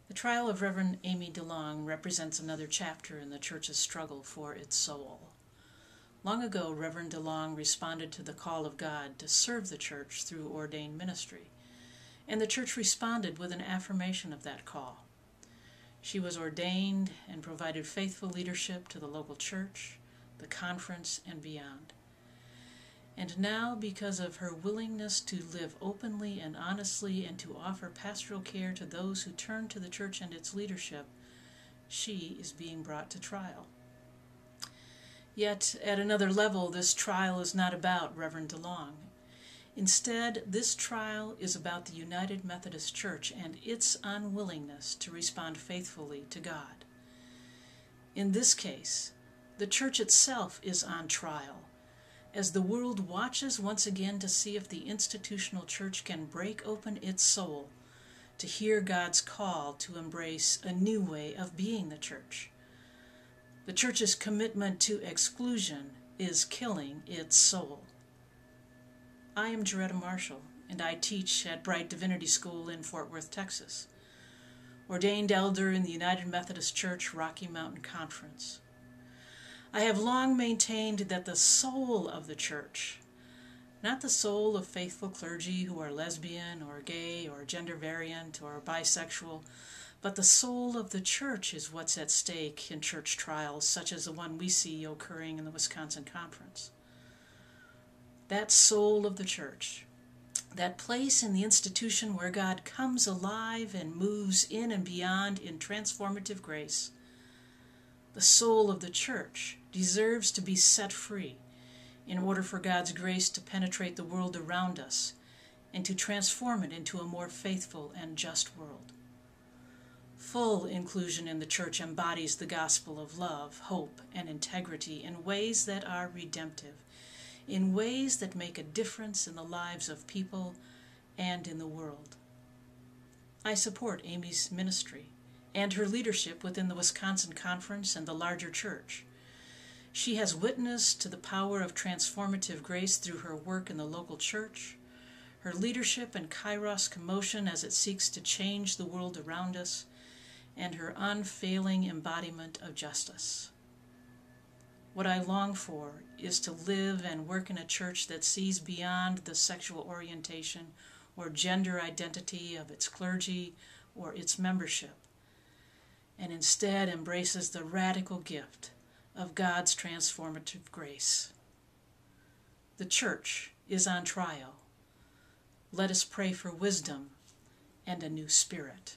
The trial of Reverend Amy DeLong represents another chapter in the Church's struggle for its soul. Long ago, Reverend DeLong responded to the call of God to serve the Church through ordained ministry, and the Church responded with an affirmation of that call. She was ordained and provided faithful leadership to the local church, the conference, and beyond. And now, because of her willingness to live openly and honestly and to offer pastoral care to those who turn to the church and its leadership, she is being brought to trial. Yet, at another level, this trial is not about Reverend DeLong. Instead, this trial is about the United Methodist Church and its unwillingness to respond faithfully to God. In this case, the church itself is on trial, as the world watches once again to see if the institutional church can break open its soul to hear God's call to embrace a new way of being the church. The church's commitment to exclusion is killing its soul. I am Joretta Marshall, and I teach at Brite Divinity School in Fort Worth, Texas, ordained elder in the United Methodist Church Rocky Mountain Conference. I have long maintained that the soul of the church, not the soul of faithful clergy who are lesbian or gay or gender variant or bisexual, but the soul of the church is what's at stake in church trials such as the one we see occurring in the Wisconsin Conference. That soul of the church, that place in the institution where God comes alive and moves in and beyond in transformative grace, the soul of the church deserves to be set free in order for God's grace to penetrate the world around us and to transform it into a more faithful and just world. Full inclusion in the church embodies the gospel of love, hope, and integrity in ways that are redemptive, in ways that make a difference in the lives of people and in the world. I support Amy's ministry and her leadership within the Wisconsin Conference and the larger church. She has witnessed to the power of transformative grace through her work in the local church, her leadership in Kairos Commotion as it seeks to change the world around us, and her unfailing embodiment of justice. What I long for is to live and work in a church that sees beyond the sexual orientation or gender identity of its clergy or its membership, and instead embraces the radical gift of God's transformative grace. The church is on trial. Let us pray for wisdom and a new spirit.